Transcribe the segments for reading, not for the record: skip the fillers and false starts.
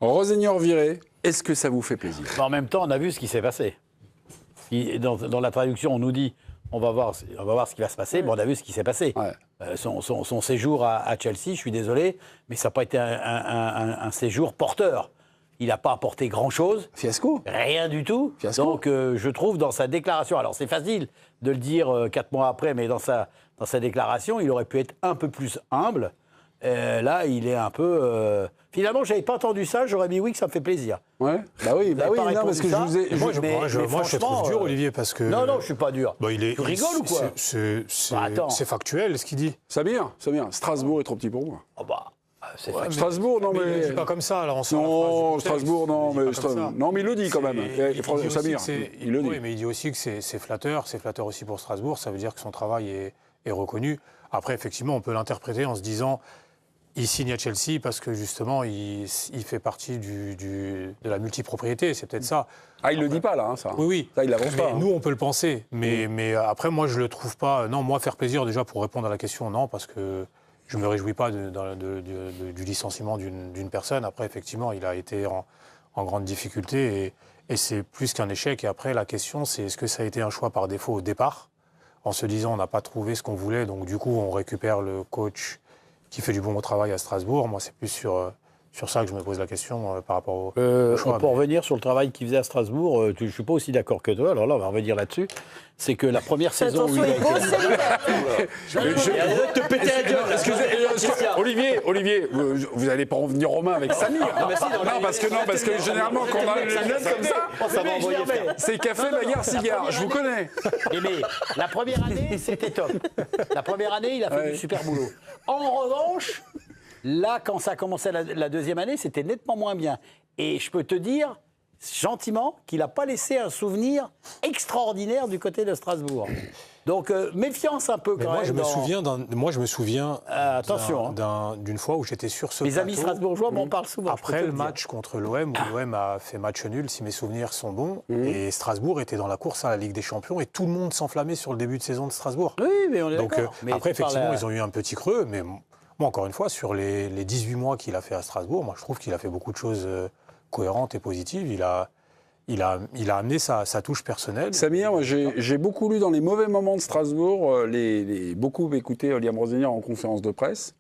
Rosenior viré, est-ce que ça vous fait plaisir? En même temps, on a vu ce qui s'est passé. Dans la traduction, on nous dit on va voir ce qui va se passer. Bon, on a vu ce qui s'est passé. Ouais. Son séjour à Chelsea, je suis désolé, mais ça n'a pas été un séjour porteur. Il n'a pas apporté grand-chose. Fiasco. Rien du tout. Fiasco. Donc, je trouve dans sa déclaration, alors c'est facile de le dire 4 mois après, mais dans sa déclaration, il aurait pu être un peu plus humble. Là, il est un peu... Finalement, je n'avais pas entendu ça, j'aurais dit oui, que ça me fait plaisir. Ouais. Bah oui, pas non, répondu parce que ça. je vous ai... Moi, je te franchement, trouve dur, Olivier, parce que... Non, je ne suis pas dur. Bah, Tu rigoles ou quoi? C'est factuel, ce qu'il dit. Samir, Strasbourg est trop petit pour moi. Oh bah, c'est Ouais, facile. Strasbourg, non Mais mais... il ne dit pas comme ça, alors on sort la Non, phrase du contexte. Strasbourg, non, Il dit mais... pas comme ça. Non, mais il le dit quand même. Il dit aussi Samir, que c'est- il le dit. Oui, mais il dit aussi que c'est flatteur aussi pour Strasbourg, ça veut dire que son travail est reconnu. Après, effectivement, on peut l'interpréter en se disant, il signe à Chelsea parce que justement, il fait partie de la multipropriété, c'est peut-être ça. Ah, il le dit pas là, hein, ça. Oui. Ça, il l'avance Mais pas. hein. nous, on peut le penser. Mais après, moi, je le trouve pas... Non, moi, faire plaisir, déjà, pour répondre à la question, non, parce que je me réjouis pas du licenciement d'une personne. Après, effectivement, il a été en grande difficulté et c'est plus qu'un échec. Et après, la question, c'est est-ce que ça a été un choix par défaut au départ, en se disant on n'a pas trouvé ce qu'on voulait, donc du coup, on récupère le coach qui fait du bon travail à Strasbourg. Moi, c'est plus sur ça que je me pose la question par rapport au choix. Pour revenir sur le travail qu'il faisait à Strasbourg, je ne suis pas aussi d'accord que toi, alors là, on va revenir là-dessus. C'est que la première saison où il a été... Je vais te péter la gueule. Excusez, Olivier, vous n'allez pas revenir Romain avec Samir. Non, parce que généralement, quand on a une lunette comme ça, c'est café, bagarre, cigare. Je vous connais. Mais la première année, c'était top. La première année, il a fait du super boulot. En revanche, là, quand ça a commencé la deuxième année, c'était nettement moins bien. Et je peux te dire, gentiment, qu'il n'a pas laissé un souvenir extraordinaire du côté de Strasbourg. Donc, méfiance un peu quand Moi, même. je me souviens attention, d'une fois où j'étais sur ce Les plateau. amis strasbourgeois m'en parlent souvent. Après le match contre l'OM, où l'OM a fait match nul, si mes souvenirs sont bons, et Strasbourg était dans la course à la Ligue des Champions, et tout le monde s'enflammait sur le début de saison de Strasbourg. Oui, mais on est Donc d'accord. Mais après, tu parles effectivement, ils ont eu un petit creux, mais moi, encore une fois, sur les 18 mois qu'il a fait à Strasbourg, moi, je trouve qu'il a fait beaucoup de choses cohérentes et positives. Il a amené sa touche personnelle. Samir, moi, j'ai beaucoup lu dans les mauvais moments de Strasbourg, beaucoup écouté Liam Rosenior en conférence de presse.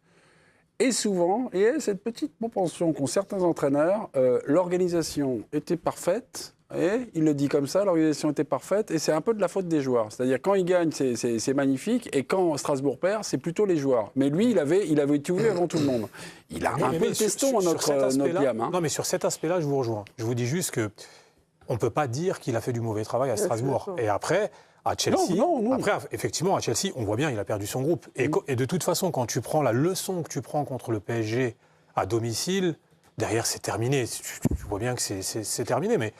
Et souvent, il y a cette petite propension qu'ont certains entraîneurs, l'organisation était parfaite, et il le dit comme ça, l'organisation était parfaite, et c'est un peu de la faute des joueurs. C'est-à-dire, quand ils gagnent, c'est magnifique, et quand Strasbourg perd, c'est plutôt les joueurs. Mais lui, il avait tout vu avant tout le monde. Il a un peu le teston à notre gamme. Hein. Non, mais sur cet aspect-là, je vous rejoins. Je vous dis juste que on ne peut pas dire qu'il a fait du mauvais travail à Strasbourg. Et après, à Chelsea, non. Après, effectivement, à Chelsea, on voit bien qu'il a perdu son groupe. Et de toute façon, quand tu prends la leçon que tu prends contre le PSG à domicile, derrière, c'est terminé. Tu vois bien que c'est terminé. Mais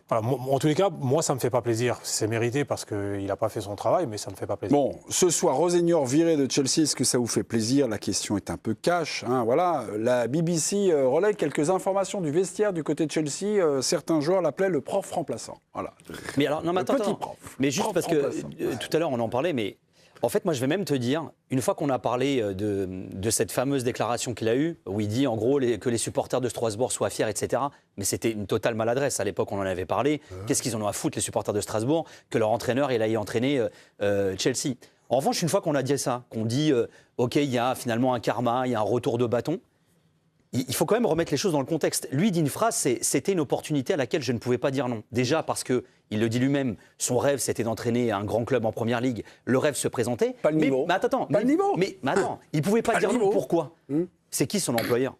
voilà, en tous les cas, moi, ça ne me fait pas plaisir. C'est mérité parce qu'il n'a pas fait son travail, mais ça ne me fait pas plaisir. Bon, ce soir, Rosenior viré de Chelsea, est-ce que ça vous fait plaisir? La question est un peu cash. Hein, voilà. La BBC relaie quelques informations du vestiaire du côté de Chelsea. Certains joueurs l'appelaient le prof remplaçant. Voilà. Mais alors, non, mais attends, petit prof. Mais juste Prof parce que remplaçant. tout à l'heure, on en parlait, mais en fait, moi, je vais même te dire, une fois qu'on a parlé de cette fameuse déclaration qu'il a eue, où il dit en gros que les supporters de Strasbourg soient fiers, etc. Mais c'était une totale maladresse. À l'époque, on en avait parlé. Qu'est-ce qu'ils en ont à foutre, les supporters de Strasbourg, que leur entraîneur il aille entraîner Chelsea. En revanche, une fois qu'on a dit ça, qu'on dit OK, il y a finalement un karma, il y a un retour de bâton, il faut quand même remettre les choses dans le contexte. Lui dit une phrase, c'était une opportunité à laquelle je ne pouvais pas dire non. Déjà parce que, il le dit lui-même, son rêve c'était d'entraîner un grand club en première ligue. Le rêve se présentait. Pas le niveau. Mais attends, Pas le niveau. Mais attends, il ne pouvait pas dire non. Pourquoi C'est qui son employeur?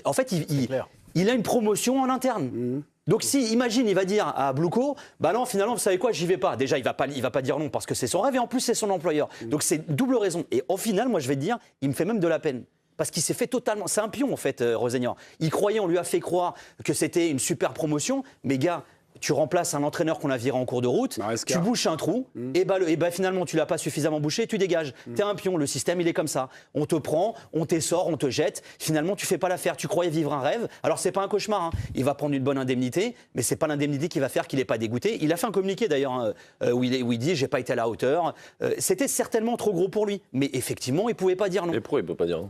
En fait, il a une promotion en interne. Donc si, imagine, il va dire à Bluco, bah non, finalement, vous savez quoi, j'y vais pas. Déjà, il va pas dire non parce que c'est son rêve et en plus c'est son employeur. Donc c'est double raison. Et au final, moi je vais te dire, il me fait même de la peine. Parce qu'il s'est fait totalement... C'est un pion, en fait, Rosenior. Il croyait, on lui a fait croire que c'était une super promotion. Mais gars, tu remplaces un entraîneur qu'on a viré en cours de route, tu bouches un trou, et bah finalement, tu l'as pas suffisamment bouché, tu dégages. T'es un pion, le système, il est comme ça. On te prend, on t'essore, on te jette. Finalement, tu fais pas l'affaire. Tu croyais vivre un rêve. Alors, c'est pas un cauchemar. Hein. Il va prendre une bonne indemnité, mais c'est pas l'indemnité qui va faire qu'il est pas dégoûté. Il a fait un communiqué, d'ailleurs, hein, où il dit « j'ai pas été à la hauteur ». C'était certainement trop gros pour lui. Mais effectivement, il pouvait pas dire non. Et pourquoi il peut pas dire non?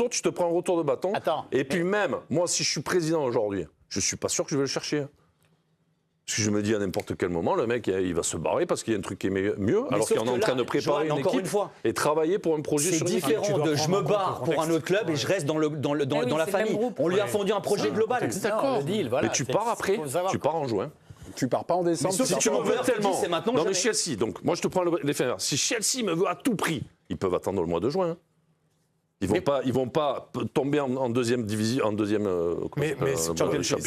retour, tu te prends un retour de bâton. Attends, et puis même, moi, si je suis président aujourd'hui, je suis pas sûr que je vais le chercher. Parce que je me dis à n'importe quel moment, le mec, il va se barrer parce qu'il y a un truc qui est mieux, alors qu'il est en train de préparer une équipe et travailler pour un projet C'est sur une équipe. différent de je me barre pour un autre club et je reste dans la famille. On lui a fondu un projet global. D'accord. Le deal, voilà. Mais tu pars après, tu pars en juin. Tu pars pas en décembre. sauf Si tu me m'en veux veux tellement. c'est maintenant, Non mais jamais. Chelsea, donc moi je te prends l'éphémère. Si Chelsea me veut à tout prix, ils peuvent attendre le mois de juin. Ils vont pas tomber en deuxième division, en deuxième championship.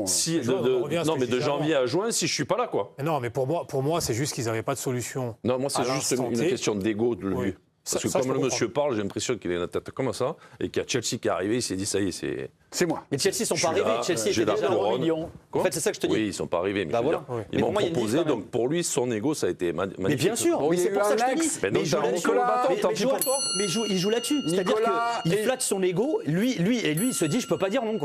Si, de janvier à juin, si je suis pas là, quoi. Non, mais pour moi, c'est juste qu'ils n'avaient pas de solution. Non, moi, c'est juste une question d'ego de lui. Parce que comme le monsieur parle, j'ai l'impression qu'il a une tête comme ça, et qu'il y a Chelsea qui est arrivé, il s'est dit, ça y est, c'est moi. Mais Chelsea sont pas arrivés. Chelsea était déjà dans dans le million. En fait, c'est ça que je te dis. Oui, ils sont pas arrivés, mais Bah voilà. ils Mais m'ont pour moi, il y a une proposé, diff, quand donc pour lui, son ego, ça a été magnifique. Mais bien sûr, Bon, mais il y a c'est eu pour ça un que je te ex. dis. Mais donc, il joue t'as là-dessus. Nicolas, tant pis pour toi. Mais il joue là-dessus. C'est-à-dire Nicolas qu'il et- flatte son ego. Lui, il se dit, je peux pas dire non, quoi.